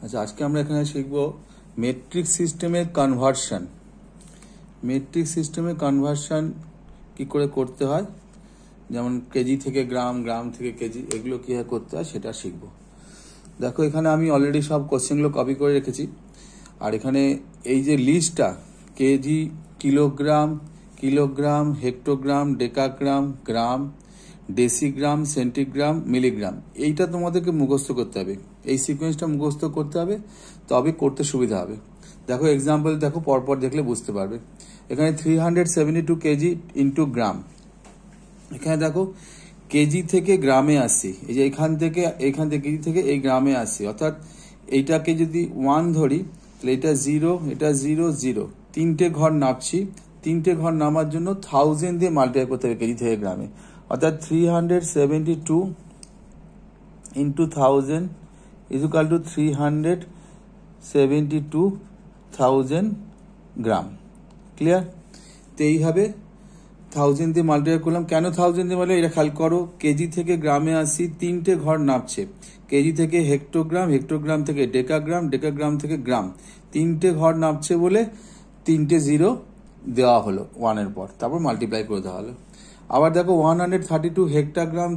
আচ্ছা, আজকে আমরা এখানে শিখব মেট্রিক সিস্টেমের কনভার্সন। মেট্রিক সিস্টেমে কনভার্সন কি করে করতে হয়, যেমন কেজি থেকে গ্রাম, গ্রাম থেকে কেজি, এগুলো কীভাবে করতে হয় সেটা শিখব। দেখো, এখানে আমি অলরেডি সব কোশ্চেনগুলো কপি করে রেখেছি। আর এখানে এই যে লিস্টটা, KG, kilogram, kilogram, hectogram, decagram, gram, decigram, centigram, milligram, এইটা তোমাদেরকে মুখস্থ করতে হবে। এই সিকোয়েন্সটা মুখস্থ করতে হবে, তবে করতে সুবিধা হবে। দেখো এক্সাম্পল, দেখো পরপর দেখলে বুঝতে পারবে। এখানে 372 কেজি ইন্টু গ্রাম। এখানে দেখো কেজি থেকে গ্রামে আসি, এই যে এখান থেকে কেজি থেকে এই গ্রামে আসি, অর্থাৎ এইটাকে যদি 1 ধরি তাহলে এটা 0, এটা 0, 0, তিনটে ঘর নামছি। তিনটে ঘর নামার জন্য 1000 দিয়ে মাল্টিপ্লাই করতে হবে কেজি থেকে গ্রামে, অর্থাৎ 372 into 1000 is equal to 372,000 gram. Clear? তো এইভাবে 1000 দিয়ে মাল্টিপ্লাই করলাম। কেন 1000 দিয়ে মাল্টিপ্লাই, এটা খেয়াল করো। কেজি থেকে গ্রামে আসি, তিনটে ঘর নামছে। কেজি থেকে হেক্টোগ্রাম, হেক্টোগ্রাম থেকে ডেকাগ্রাম, ডেকাগ্রাম থেকে গ্রাম, তিনটে ঘর নামছে বলে তিনটে 0 দেওয়া হলো 1 এর পর, তারপর মাল্টিপ্লাই করে দেওয়া হলো। আবার দেখো 132 হেক্টোগ্রাম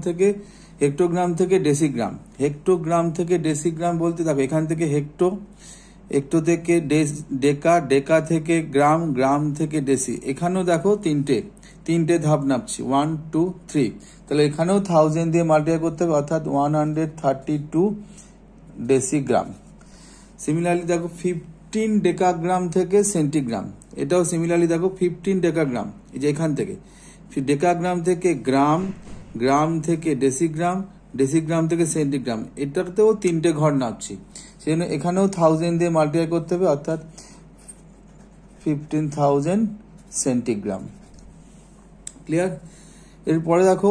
থেকে ডেসিগ্রাম। হেক্টোগ্রাম থেকে ডেসিগ্রাম বলতে দেখো এখান থেকে হেক্টো থেকে ডেকা, ডেকা থেকে গ্রাম, গ্রাম থেকে ডেসি। এখানেও দেখো তিনটে ধাপ নামছি, 1, 2, 3। তাহলে এখানেও 1000 দিয়ে মাল্টিপ্লাই করতে হবে, অর্থাৎ 132 ডেসিগ্রাম। সিমিলারলি দেখো 15 ডেকাগ্রাম থেকে সেন্টিগ্রাম। এটাও সিমিলারলি দেখো 15 ডেকাগ্রাম, এই যে এখান থেকে ডেকাগ্রাম থেকে গ্রাম, গ্রাম থেকে ডেসিগ্রাম, ডেসিগ্রাম থেকে সেন্টিগ্রাম। এটাতেও তিনটে ঘর নামছি, সেজন্য এখানেও 1000 দিয়ে মাল্টিপ্লাই করতে হবে, অর্থাৎ 15,000 সেন্টিগ্রাম। ক্লিয়ার? এরপরে দেখো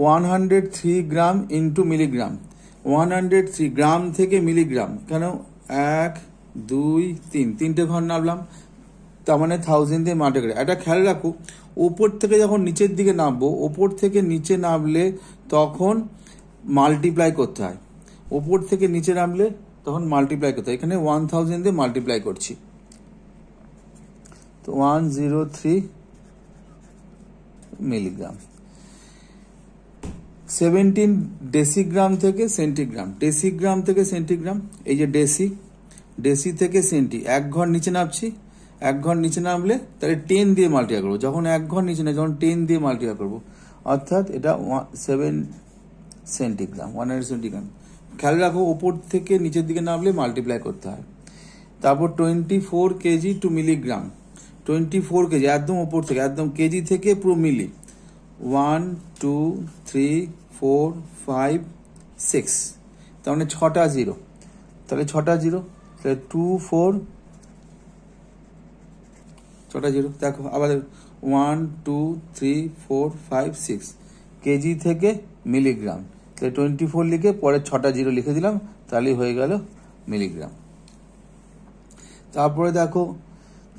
103 গ্রাম ইন্টু মিলিগ্রাম। 103 গ্রাম থেকে মিলিগ্রাম, কেন 1, 2, 3, তিনটে ঘর নামলাম, তার মানে 1000 দিয়ে মাল্টিপ্লাই করে। এটা খেয়াল রাখো, ওপর থেকে যখন নিচের দিকে নামবো, ওপর থেকে নিচে নামলে তখন মাল্টিপ্লাই করতে হয়। ওপর থেকে নিচে নামলে তখন মাল্টিপ্লাই করতে হয়। এখানে 1000 দিয়ে মাল্টিপ্লাই করছি, তো 103 মিলিগ্রাম। 17 ডেসিগ্রাম থেকে সেন্টিগ্রাম। ডেসিগ্রাম থেকে সেন্টিগ্রাম, এই যে ডেসি থেকে সেন্টি, এক ঘর নিচে নামছি। এক ঘর নিচে নামলে তাহলে 10 দিয়ে মাল্টিপ্লাই করবো। যখন এক ঘর নিচে না, যখন 10 দিয়ে মাল্টিপ্লাই করবো, অর্থাৎ এটা 7 সেন্টিগ্রাম, 100 সেন্টিগ্রাম। খেয়াল রাখো, ওপর থেকে নিচের দিকে নামলে মাল্টিপ্লাই করতে হয়। তারপর 24 কেজি টু মিলিগ্রাম। 24 কেজি একদম ওপর থেকে, একদম কেজি থেকে পুরো মিলি, 1, 2, 3, 4, 5, 6, তার মানে 6টা 0। তাহলে 6টা 0, তাহলে 2, 4, 6টা 0। দেখো আবার 1, 2, 3, 4, 5, 6 কেজি থেকে মিলিগ্রাম। তাহলে 24 লিখে পরে 6টা 0 লিখে দিলাম, তাহলেই হয়ে গেল মিলিগ্রাম। তারপরে দেখো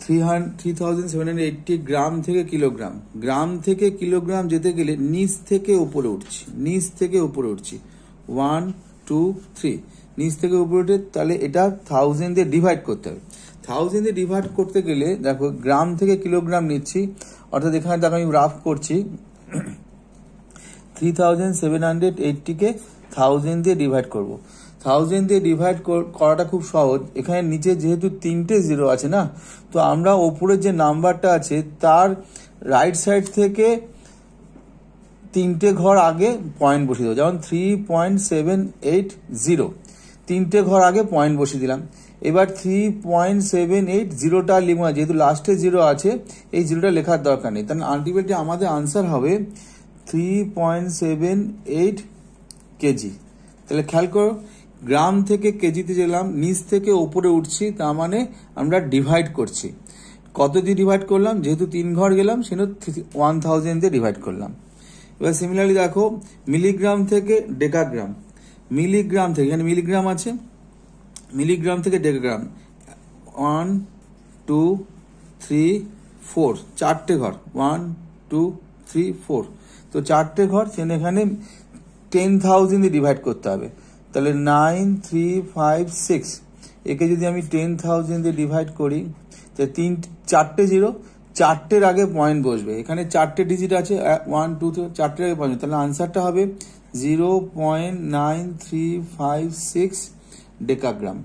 3780 গ্রাম থেকে কিলোগ্রাম। গ্রাম থেকে কিলোগ্রাম যেতে গেলে নিচ থেকে উপরে উঠছি, 1, 2, 3, নিচ থেকে উপরে উঠে, তাহলে এটা 1000 দিয়ে ডিভাইড করতে হবে। 1000 দিয়ে ডিভাইড করতে গেলে দেখো গ্রাম থেকে কিলোগ্রাম নিচ্ছি, অর্থাৎ এখানে দেখো আমি রাফ করছি, 3780 কে 1000 দিয়ে ডিভাইড করব। 1000 দিয়ে ডিভাইড করাটা খুব সহজ। এখানে নিচে যেহেতু তিনটে 0 আছে না, তো আমরা ওপরের যে নাম্বারটা আছে তার রাইট সাইড থেকে তিনটে ঘর আগে পয়েন্ট বসিয়ে দেবো। যেমন 3.780, তিনটে ঘর আগে পয়েন্ট বসিয়ে দিলাম। এবার 3.780টা লিখবো না, যেহেতু লাস্টে 0 আছে, এই 0টা লেখার দরকার নেই। তাহলে আলটিমেটলি আমাদের আনসার হবে 3.78 কেজি। তাহলে খেয়াল করো, গ্রাম থেকে কেজিতে গেলাম, নিচ থেকে উপরে উঠছি, তার মানে আমরা ডিভাইড করছি। কত দিয়ে ডিভাইড করলাম? যেহেতু 3 ঘর গেলাম, সেজন্য 1000 দিয়ে ডিভাইড করলাম। এবার সিমিলারলি দেখো মিলিগ্রাম থেকে ডেকাগ্রাম। মিলিগ্রাম থেকে, এখানে মিলিগ্রাম আছে, মিলিগ্রাম থেকে ডেকাগ্রাম, 1, 2, 3, 4, চারটে ঘর, 1, 2, 3, 4, তো চারটে ঘর, সেখানে এখানে 10,000 দিয়ে ডিভাইড করতে হবে। তাহলে 9, 3, 5, 6, একে যদি আমি 10,000 দিয়ে ডিভাইড করি, তো চারটে জিরো, চারটের আগে পয়েন্ট বসবে। এখানে চারটে ডিজিট আছে, 1 2 3, চারটের আগে পয়েন্ট, তাহলে আনসারটা হবে 0.9356 ডেকাগ্রাম।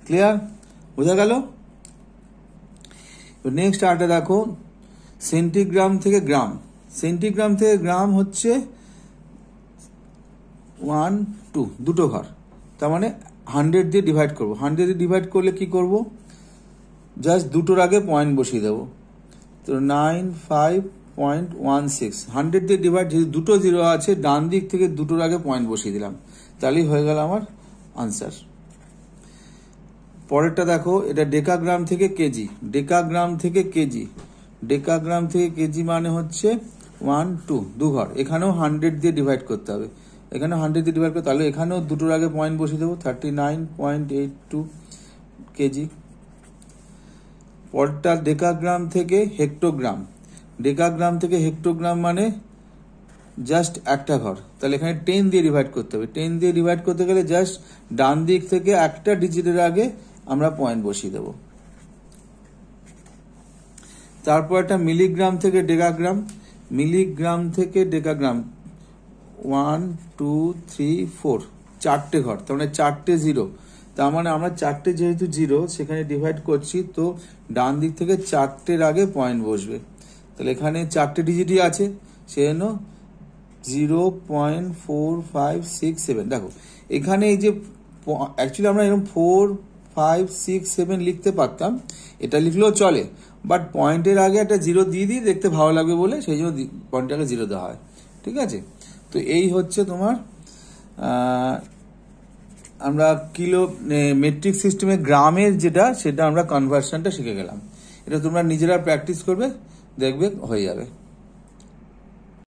ক্লিয়ার? বোঝা গেল? নেক্সট আরেকটা দেখো, সেন্টিগ্রাম থেকে গ্রাম। সেন্টিগ্রাম থেকে গ্রাম হচ্ছে 1 2, দুটো ঘর, তার মানে 100 দিয়ে ডিভাইড করবো। 100 দিয়ে ডিভাইড করলে কি করব, জাস্ট দুটোর আগে পয়েন্ট বসিয়ে দেবো। তো 95.16, 100 দিয়ে ডিভাইড, যেহেতু দুটো জিরো আছে ডান দিক থেকে দুটোর আগে পয়েন্ট বসিয়ে দিলাম, তাহলেই হয়ে গেল আমার আনসার। পরেরটা দেখো, এটা ডেকাগ্রাম থেকে কেজি। ডেকাগ্রাম থেকে কেজি, ডেকাগ্রাম থেকে কেজি মানে হচ্ছে 1 2, দু ঘর। এখানেও 100 দিয়ে ডিভাইড করতে হবে, এখানেও 100 দিয়ে ডিভাইড করতে, তাহলে এখানেও দুটোর আগে পয়েন্ট বসিয়ে দেবো, 39.82 কেজি। পরটা ডেকাগ্রাম থেকে হেক্টোগ্রাম। ডেকাগ্রাম থেকে হেক্টোগ্রাম মানে জাস্ট একটা ঘর, তাহলে এখানে 10 দিয়ে ডিভাইড করতে হবে। 10 দিয়ে ডিভাইড করতে গেলে জাস্ট ডান দিক থেকে একটা ডিজিটের আগে আমরা পয়েন্ট বসিয়ে দেব। তারপর একটা মিলিগ্রাম থেকে ডেকাগ্রাম। মিলিগ্রাম থেকে ডেকাগ্রাম 1 2 3 4, চারটে ঘর, তার মানে চারটে জিরো, তার মানে আমরা চারটে যেহেতু জিরো সেখানে ডিভাইড করছি, তো ডান দিক থেকে চারটের আগে পয়েন্ট বসবে। তাহলে এখানে চারটে ডিজিটই আছে, সেজন্য 0.4567। দেখো এখানে এই যে অ্যাকচুয়ালি আমরা এরকম 4 5 6 7 লিখতে পারতাম, এটা লিখলেও চলে, বাট পয়েন্টের আগে একটা জিরো দিয়ে দিই, দেখতে ভালো লাগবে বলে সেই জন্য পয়েন্টের আগে জিরো দেওয়া হয়। ঠিক আছে, তো এই হচ্ছে তোমার আমরা কিলো মেট্রিক সিস্টেমে গ্রামের যেটা, সেটা আমরা কনভার্সনটা শিখে গেলাম। এটা তোমরা নিজেরা প্র্যাকটিস করবে, দেখবে হয়ে যাবে।